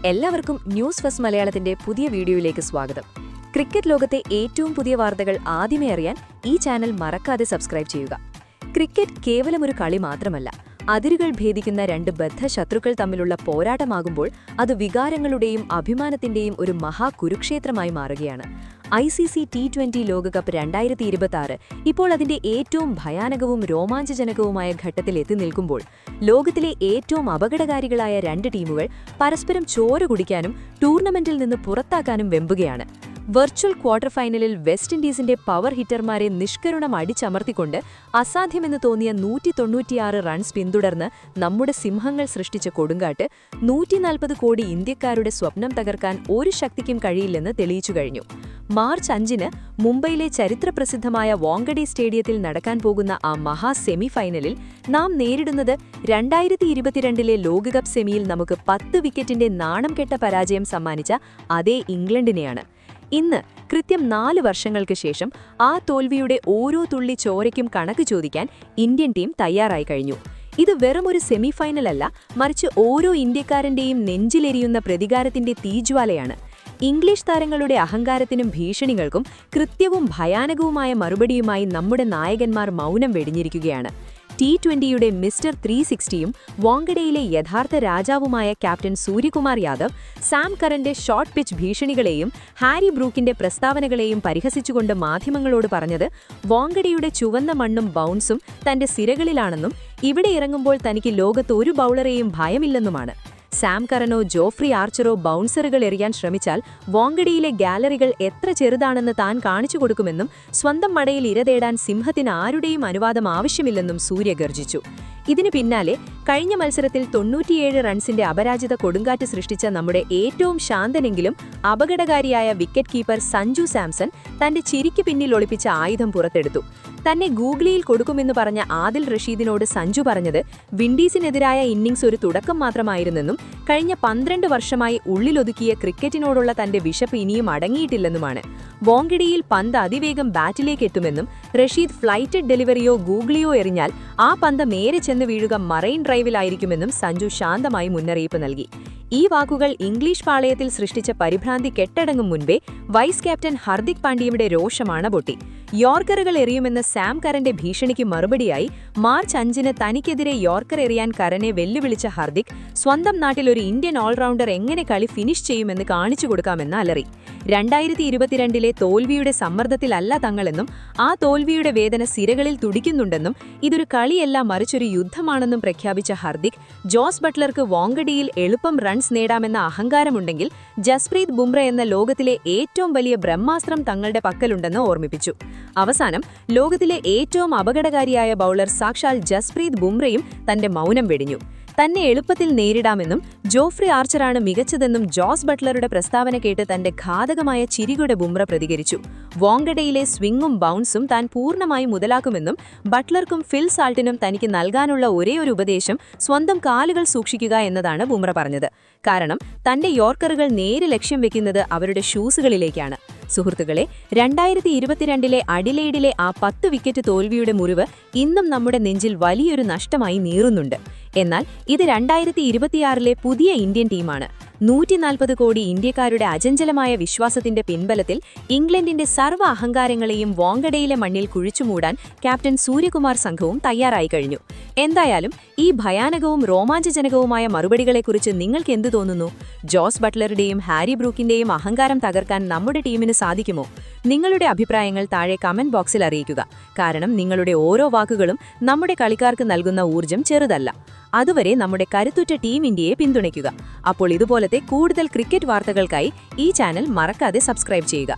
എല്ലാവർക്കും news first മലയാളത്തിന്റെ പുതിയ വീഡിയോയിലേക്ക് സ്വാഗതം. ക്രിക്കറ്റ് ലോകത്തെ ഏറ്റവും പുതിയ വാർത്തകൾ ആദ്യമേ അറിയാൻ ഈ ചാനൽ മറക്കാതെ സബ്സ്ക്രൈബ് ചെയ്യുക. ക്രിക്കറ്റ് കേവലം ഒരു കളി മാത്രമല്ല, അതിരുകൾ ഭേദിക്കുന്ന രണ്ട് ബദ്ധശത്രുക്കൾ തമ്മിലുള്ള പോരാട്ടമാകുമ്പോൾ അത് വികാരങ്ങളുടെയും അഭിമാനത്തിന്റെയും ഒരു മഹാകുരുക്ഷേത്രമായി മാറുകയാണ്. ICC T20 ലോകകപ്പ് 2026 ഇപ്പോൾ അതിന്റെ ഏറ്റവും ഭയാനകവും രോമാഞ്ചജനകവുമായ ഘട്ടത്തിൽ എത്തി നിൽക്കുമ്പോൾ ലോകത്തിലെ ഏറ്റവും അപകടകാരികളായ രണ്ട് ടീമുകൾ പരസ്പരം ചോര കുടിക്കാനും ടൂർണമെന്റിൽ നിന്ന് പുറത്താക്കാനും വെമ്പുകയാണ്. വെർച്വൽ ക്വാർട്ടർ ഫൈനലിൽ വെസ്റ്റ് ഇൻഡീസിന്റെ പവർ ഹിറ്റർമാരെ നിഷ്കരുണം അടിച്ചമർത്തിക്കൊണ്ട് അസാധ്യമെന്ന് തോന്നിയ 196 റൺസ് പിന്തുടർന്ന് നമ്മുടെ സിംഹങ്ങൾ സൃഷ്ടിച്ച കൊടുങ്കാട്ട് 140 കോടി ഇന്ത്യക്കാരുടെ സ്വപ്നം തകർക്കാൻ ഒരു ശക്തിക്കും കഴിയില്ലെന്ന് തെളിയിച്ചു കഴിഞ്ഞു. മാർച്ച് 5-ന് മുംബൈയിലെ ചരിത്രപ്രസിദ്ധമായ വാങ്കഡെ സ്റ്റേഡിയത്തിൽ നടക്കാൻ പോകുന്ന ആ മഹാ സെമി ഫൈനലിൽ നാം നേരിടുന്നത് 2022 ലോകകപ്പ് സെമിയിൽ നമുക്ക് 10 വിക്കറ്റിന്റെ നാണം കെട്ട പരാജയം സമ്മാനിച്ച അതേ ഇംഗ്ലണ്ടിനെയാണ്. ഇന്ന് കൃത്യം 4 വർഷങ്ങൾക്ക് ശേഷം ആ തോൽവിയുടെ ഓരോ തുള്ളി ചോരയ്ക്കും കണക്ക് ചോദിക്കാൻ ഇന്ത്യൻ ടീം തയ്യാറായി കഴിഞ്ഞു. ഇത് വെറുമൊരു സെമി ഫൈനലല്ല, മറിച്ച് ഓരോ ഇന്ത്യക്കാരന്റെയും നെഞ്ചിലെരിയുന്ന പ്രതികാരത്തിന്റെ തീജ്വാലയാണ്. ഇംഗ്ലീഷ് താരങ്ങളുടെ അഹങ്കാരത്തിനും ഭീഷണികൾക്കും കൃത്യവും ഭയാനകവുമായ മറുപടിയുമായി നമ്മുടെ നായകന്മാർ മൗനം വെടിഞ്ഞിരിക്കുകയാണ്. T20യുടെ മിസ്റ്റർ 360യും വാങ്കഡെയിലെ യഥാർത്ഥ രാജാവുമായ ക്യാപ്റ്റൻ സൂര്യകുമാർ യാദവ് സാം കറന്റെ ഷോർട്ട് പിച്ച് ഭീഷണികളെയും ഹാരി ബ്രൂക്കിന്റെ പ്രസ്താവനകളെയും പരിഹസിച്ചുകൊണ്ട് മാധ്യമങ്ങളോട് പറഞ്ഞത് വാങ്കഡെയുടെ ചുവന്ന മണ്ണും ബൗൺസും തന്റെ സിരകളിലാണെന്നും ഇവിടെ ഇറങ്ങുമ്പോൾ തനിക്ക് ലോകത്ത് ഒരു ബൌളറെയും ഭയമില്ലെന്നുമാണ്. സാം കറനോ ജോഫ്രി ആർച്ചറോ ബൗൺസറുകൾ എറിയാൻ ശ്രമിച്ചാൽ വാങ്കഡെയിലെ ഗാലറികൾ എത്ര ചെറുതാണെന്ന് താൻ കാണിച്ചു കൊടുക്കുമെന്നും സ്വന്തം മടയിൽ ഇരതേടാൻ സിംഹത്തിന് ആരുടെയും അനുവാദം ആവശ്യമില്ലെന്നും സൂര്യ ഗർജിച്ചു. ഇതിനു പിന്നാലെ കഴിഞ്ഞ മത്സരത്തിൽ 97 റൺസിന്റെ അപരാജിത കൊടുങ്കാറ്റ് സൃഷ്ടിച്ച നമ്മുടെ ഏറ്റവും ശാന്തനെങ്കിലും അപകടകാരിയായ വിക്കറ്റ് കീപ്പർ സഞ്ജു സാംസൺ തന്റെ ചിരിക്ക് പിന്നിൽ ഒളിപ്പിച്ച ആയുധം പുറത്തെടുത്തു. തന്നെ ഗൂഗിളിയിൽ കൊടുക്കുമെന്ന് പറഞ്ഞ ആദിൽ റഷീദിനോട് സഞ്ജു പറഞ്ഞത് വിൻഡീസിനെതിരായ ഇന്നിംഗ്സ് ഒരു തുടക്കം മാത്രമായിരുന്നെന്നും കഴിഞ്ഞ 12 വർഷമായി ഉള്ളിലൊതുക്കിയ ക്രിക്കറ്റിനോടുള്ള തന്റെ വിശപ്പ് ഇനിയും അടങ്ങിയിട്ടില്ലെന്നുമാണ്. വാങ്കഡെയിൽ പന്ത് അതിവേഗം ബാറ്റിലേക്ക് എത്തുമെന്നും റഷീദ് ഫ്ലൈറ്റഡ് ഡെലിവറിയോ ഗൂഗിളിയോ എറിഞ്ഞാൽ ആ പന്ത് നേരെ ചെന്ന് വീഴുക മറൈൻ ഡ്രൈവിലായിരിക്കുമെന്നും സഞ്ജു ശാന്തമായി മുന്നറിയിപ്പ് നൽകി. ഈ വാക്കുകൾ ഇംഗ്ലീഷ് പാളയത്തിൽ സൃഷ്ടിച്ച പരിഭ്രാന്തി കെട്ടടങ്ങും മുൻപേ വൈസ് ക്യാപ്റ്റൻ ഹർദിക് പാണ്ഡ്യയുടെ രോഷമാണ് പൊട്ടി. യോർക്കറുകൾ എറിയുമെന്ന സാം കറന്റെ ഭീഷണിക്ക് മറുപടിയായി മാർച്ച് 5-ന് തനിക്കെതിരെ യോർക്കർ എറിയാൻ കറനെ വെല്ലുവിളിച്ച ഹർദിക് സ്വന്തം നാട്ടിൽ ഒരു ഇന്ത്യൻ ഓൾറൗണ്ടർ എങ്ങനെ കളി ഫിനിഷ് ചെയ്യുമെന്ന് കാണിച്ചു കൊടുക്കാമെന്ന് അലറി. 2022 തോൽവിയുടെ സമ്മർദ്ദത്തിലല്ല തങ്ങളെന്നും ആ തോൽവിയുടെ വേദന സിരകളിൽ തുടിക്കുന്നുണ്ടെന്നും ഇതൊരു കളിയല്ല മറിച്ചൊരു യുദ്ധമാണെന്നും പ്രഖ്യാപിച്ച ഹർദിക് ജോസ് ബട്ട്ലർക്ക് വാങ്കഡെയിൽ എളുപ്പം റൺസ് നേടാമെന്ന അഹങ്കാരമുണ്ടെങ്കിൽ ജസ്പ്രീത് ബുംറ എന്ന ലോകത്തിലെ ഏറ്റവും വലിയ ബ്രഹ്മാസ്ത്രം തങ്ങളുടെ പക്കലുണ്ടെന്ന് ഓർമ്മിപ്പിച്ചു. അവസാനം ലോകത്തിലെ ഏറ്റവും അപകടകാരിയായ ബൌളർ സാക്ഷാൽ ജസ്പ്രീത് ബുംറയും തന്റെ മൗനം വെടിഞ്ഞു. തന്നെ എളുപ്പത്തിൽ നേരിടാമെന്നും ജോഫ്രി ആർച്ചറാണ് മികച്ചതെന്നും ജോസ് ബട്ട്ലറുടെ പ്രസ്താവന കേട്ട് തന്റെ ഘാതകമായ ചിരിയുടെ ബുംറ പ്രതികരിച്ചു. വാങ്കഡെയിലെ സ്വിംഗും ബൗൺസും താൻ പൂർണ്ണമായി മുതലാക്കുമെന്നും ബട്ട്ലർക്കും ഫിൽ സാൾട്ടിനും തനിക്ക് നൽകാനുള്ള ഒരേയൊരു ഉപദേശം സ്വന്തം കാലുകൾ സൂക്ഷിക്കുക എന്നതാണ് ബുംറ പറഞ്ഞത്. കാരണം തന്റെ യോർക്കറുകൾ നേരെ ലക്ഷ്യം വെക്കുന്നത് അവരുടെ ഷൂസുകളിലേക്കാണ്. സുഹൃത്തുക്കളെ, 2022 അഡിലെയ്ഡിലെ ആ 10 വിക്കറ്റ് തോൽവിയുടെ മുറിവ് ഇന്നും നമ്മുടെ നെഞ്ചിൽ വലിയൊരു നഷ്ടമായി നീറുന്നുണ്ട്. എന്നാൽ ഇത് 2026 പുതിയ ഇന്ത്യൻ ടീമാണ്. 140 കോടി ഇന്ത്യക്കാരുടെ അചഞ്ചലമായ വിശ്വാസത്തിന്റെ പിൻബലത്തിൽ ഇംഗ്ലണ്ടിന്റെ സർവ്വ അഹങ്കാരങ്ങളെയും വാങ്കഡെയിലെ മണ്ണിൽ കുഴിച്ചുമൂടാൻ ക്യാപ്റ്റൻ സൂര്യകുമാർ സംഘവും തയ്യാറായി കഴിഞ്ഞു. എന്തായാലും ഈ ഭയാനകവും രോമാഞ്ചജനകവുമായ മറുപടികളെക്കുറിച്ച് നിങ്ങൾക്ക് എന്തു തോന്നുന്നു? ജോസ് ബട്ട്ലറുടെയും ഹാരി ബ്രൂക്കിന്റെയും അഹങ്കാരം തകർക്കാൻ നമ്മുടെ ടീമിന് സാധിക്കുമോ? നിങ്ങളുടെ അഭിപ്രായങ്ങൾ താഴെ കമന്റ് ബോക്സിൽ അറിയിക്കുക. കാരണം നിങ്ങളുടെ ഓരോ വാക്കുകളും നമ്മുടെ കളിക്കാർക്ക് നൽകുന്ന ഊർജ്ജം ചെറുതല്ല. അതുവരെ നമ്മുടെ കരുത്തുറ്റ ടീം ഇന്ത്യയെ പിന്തുണയ്ക്കുക. അപ്പോൾ ഇതുപോലത്തെ കൂടുതൽ ക്രിക്കറ്റ് വാർത്തകൾക്കായി ഈ ചാനൽ മറക്കാതെ സബ്സ്ക്രൈബ് ചെയ്യുക.